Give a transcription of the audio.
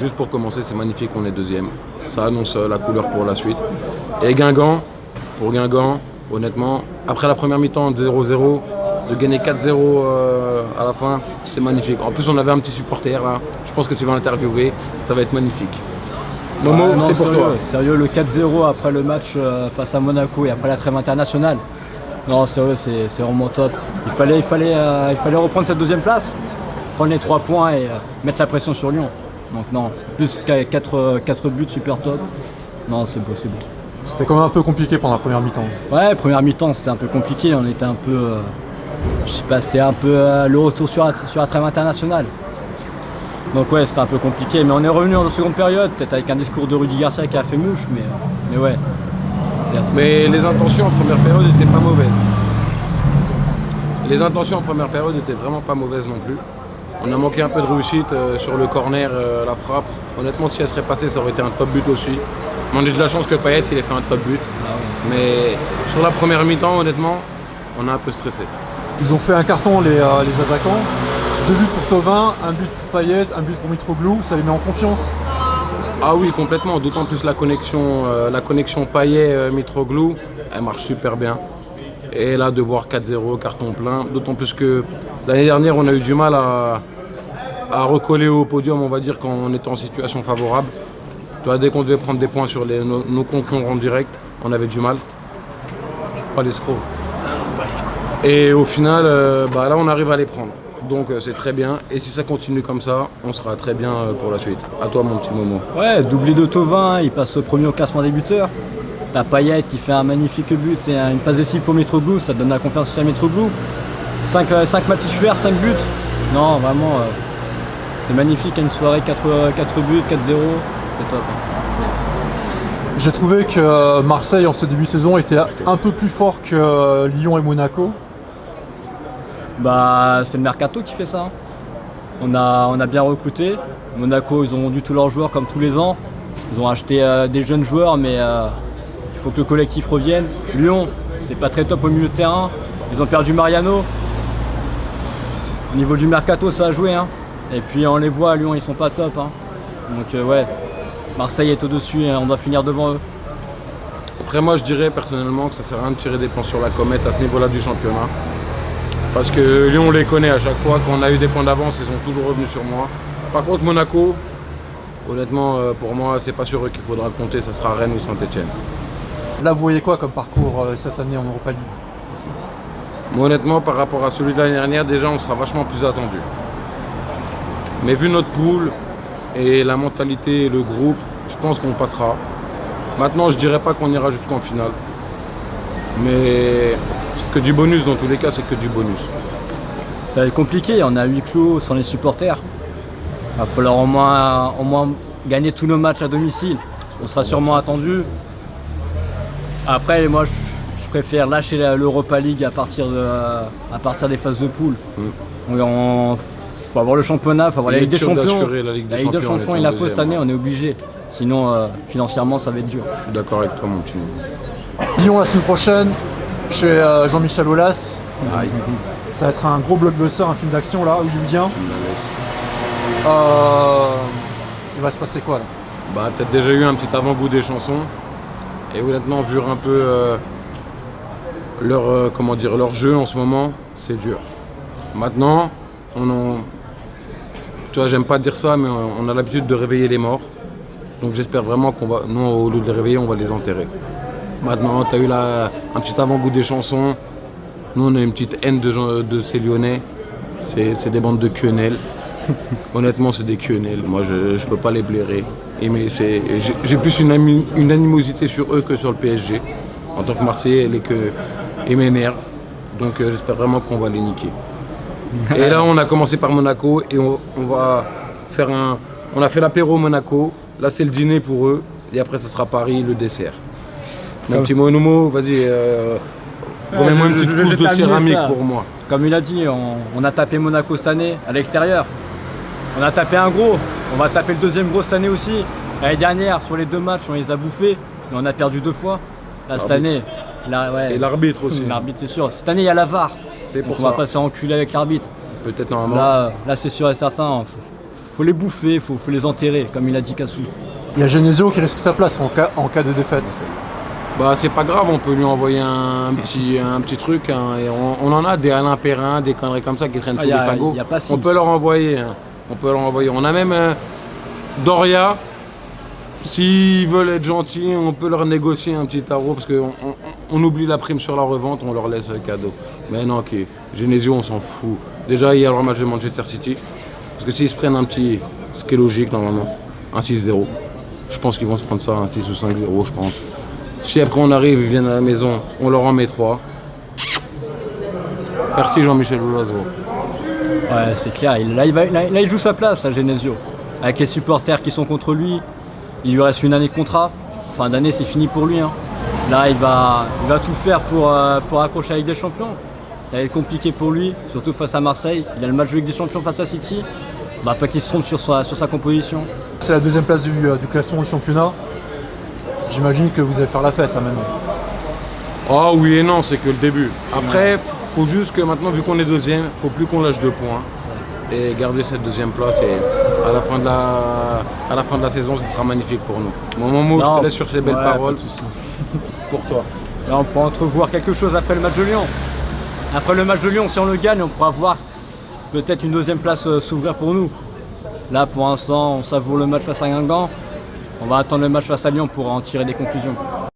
juste pour commencer, c'est magnifique, on est deuxième. Ça annonce la couleur pour la suite. Et Guingamp, pour Guingamp, honnêtement, après la première mi-temps 0-0, de gagner 4-0 à la fin, c'est magnifique. En plus, on avait un petit supporter là, je pense que tu vas l'interviewer, ça va être magnifique. Momo, c'est pour toi. Sérieux, le 4-0 après le match face à Monaco et après la trêve internationale, non, sérieux, c'est vraiment top. Il fallait reprendre cette deuxième place, prendre les 3 points et mettre la pression sur Lyon. Donc non, plus 4 buts, super top. Non, c'est beau, c'est beau. C'était quand même un peu compliqué pendant la première mi-temps. Ouais, première mi-temps, c'était un peu compliqué. On était un peu, je sais pas, c'était un peu le retour sur la trêve internationale. Donc ouais, c'était un peu compliqué, mais on est revenu en seconde période, peut-être avec un discours de Rudy Garcia qui a fait mouche, mais ouais. Mais les intentions en première période n'étaient pas mauvaises. Les intentions en première période n'étaient vraiment pas mauvaises non plus. On a manqué un peu de réussite sur le corner, la frappe. Honnêtement, si elle serait passée, ça aurait été un top but aussi. Mais on a eu de la chance que Payet il ait fait un top but. Mais sur la première mi-temps, honnêtement, on a un peu stressé. Ils ont fait un carton, les attaquants. 2 buts pour Thauvin, 1 but pour Payet, 1 but pour Mitroglou. Ça les met en confiance? Ah oui, complètement. D'autant plus la connexion Payet-Mitroglou, elle marche super bien. Et là, de voir 4-0, carton plein. D'autant plus que l'année dernière, on a eu du mal à recoller au podium, on va dire, quand on était en situation favorable. Tu vois, dès qu'on devait prendre des points sur nos concurrents en direct, on avait du mal. Pas l'escroc. Et au final, là, on arrive à les prendre. Donc c'est très bien. Et si ça continue comme ça, on sera très bien pour la suite. À toi, mon petit Momo. Ouais, doublé de Thauvin, il passe premier au classement des buteurs. T'as Payet qui fait un magnifique but et une passe décisive pour Mitroglou, ça te donne la confiance aussi à Mitroglou. 5 matchs titulaires, 5 buts. Non, vraiment, c'est magnifique. Une soirée, 4 buts, 4-0, c'est top. J'ai trouvé que Marseille, en ce début de saison, était un peu plus fort que Lyon et Monaco. Bah, c'est le mercato qui fait ça. On a bien recruté. Monaco, ils ont vendu tous leurs joueurs comme tous les ans. Ils ont acheté des jeunes joueurs, mais il faut que le collectif revienne. Lyon, c'est pas très top au milieu de terrain. Ils ont perdu Mariano. Au niveau du mercato, ça a joué. Hein. Et puis on les voit à Lyon, ils sont pas top. Hein. Donc ouais, Marseille est au-dessus et on doit finir devant eux. Après moi, je dirais personnellement que ça sert à rien de tirer des plans sur la comète à ce niveau-là du championnat. Parce que Lyon, on les connaît à chaque fois. Quand on a eu des points d'avance, ils sont toujours revenus sur moi. Par contre, Monaco, honnêtement, pour moi, c'est pas sur eux qu'il faudra compter. Ça sera Rennes ou Saint-Etienne. Là, vous voyez quoi comme parcours cette année en Europa League? Moi, honnêtement, par rapport à celui de l'année dernière, déjà, on sera vachement plus attendu. Mais vu notre poule et la mentalité et le groupe, je pense qu'on passera. Maintenant, je dirais pas qu'on ira jusqu'en finale. Mais c'est que du bonus dans tous les cas, c'est que du bonus. Ça va être compliqué, on a 8 clos sans les supporters. Il va falloir au moins gagner tous nos matchs à domicile. On sera sûrement attendu. Après, moi, je préfère lâcher l'Europa League à partir des phases de poule. Il faut avoir le championnat, il faut avoir la Ligue des Champions. La Ligue des Champions, il la faut cette année, on est obligé. Sinon, financièrement, ça va être dur. Je suis d'accord avec toi, mon petit. Lyon la semaine prochaine, chez Jean-Michel Aulas. Ça va être un gros blockbuster, un film d'action là, hollywoodien. Il va se passer quoi là? Bah, peut-être déjà eu un petit avant-goût des chansons. Et honnêtement, vu un peu leur jeu en ce moment, c'est dur. Maintenant, tu vois, j'aime pas dire ça, mais on a l'habitude de réveiller les morts. Donc j'espère vraiment nous, au lieu de les réveiller, on va les enterrer. Maintenant, tu as eu un petit avant-goût des chansons. Nous, on a une petite haine de ces Lyonnais. C'est des bandes de quenelles. Honnêtement, c'est des quenelles. Moi, je peux pas les blairer. J'ai plus une animosité sur eux que sur le PSG. En tant que Marseillais, ils m'énervent. Donc, j'espère vraiment qu'on va les niquer. Et là, on a commencé par Monaco et on va faire on a fait l'apéro Monaco. Là, c'est le dîner pour eux. Et après, ça sera Paris, le dessert. Mon petit Monomo, vas-y, remets-moi une petite couche de céramique pour moi. Comme il a dit, on a tapé Monaco cette année à l'extérieur. On a tapé un gros, on va taper le deuxième gros cette année aussi. L'année dernière, sur les 2 matchs, on les a bouffés, mais on a perdu 2 fois. Là, cette année, et l'arbitre aussi. L'arbitre, c'est sûr. Cette année, il y a la VAR. C'est pour on va pas se enculer avec l'arbitre. Peut-être normalement. Là, c'est sûr et certain. faut les bouffer, faut les enterrer, comme il a dit Cassou. Il y a Genesio qui risque sa place en cas de défaite. Bah c'est pas grave, on peut lui envoyer un petit truc, hein, et on en a des Alain Perrin, des conneries comme ça qui traînent sous les fagots. On peut leur envoyer, hein. On a même Doria, s'ils veulent être gentils, on peut leur négocier un petit tarot parce qu'on oublie la prime sur la revente, on leur laisse cadeau. Mais non, ok, Genesio on s'en fout. Déjà il y a le match de Manchester City, parce que s'ils se prennent un petit, ce qui est logique normalement, un 6-0, je pense qu'ils vont se prendre ça, un 6 ou 5-0 je pense. Si après on arrive, ils viennent à la maison, on leur en met 3. Merci Jean-Michel Aulas. Ouais, c'est clair. Là, il joue sa place à Genesio. Avec les supporters qui sont contre lui, il lui reste une année de contrat. Fin d'année, c'est fini pour lui. Hein. Là, il va tout faire pour accrocher la Ligue des Champions. Ça va être compliqué pour lui, surtout face à Marseille. Il a le match de Ligue des Champions face à City. Il ne va pas qu'il se trompe sur sa composition. C'est la deuxième place du classement du championnat. J'imagine que vous allez faire la fête là maintenant. Oh oui et non, c'est que le début. Après, faut juste que maintenant, vu qu'on est deuxième, faut plus qu'on lâche 2 points. Et garder cette deuxième place. Et à la fin de la saison, ce sera magnifique pour nous. Au moment où je te laisse sur ces belles paroles, pour toi. Là, on pourra entrevoir quelque chose après le match de Lyon. Après le match de Lyon, si on le gagne, on pourra voir peut-être une deuxième place s'ouvrir pour nous. Là, pour l'instant, on savoure le match face à Guingamp. On va attendre le match face à Lyon pour en tirer des conclusions.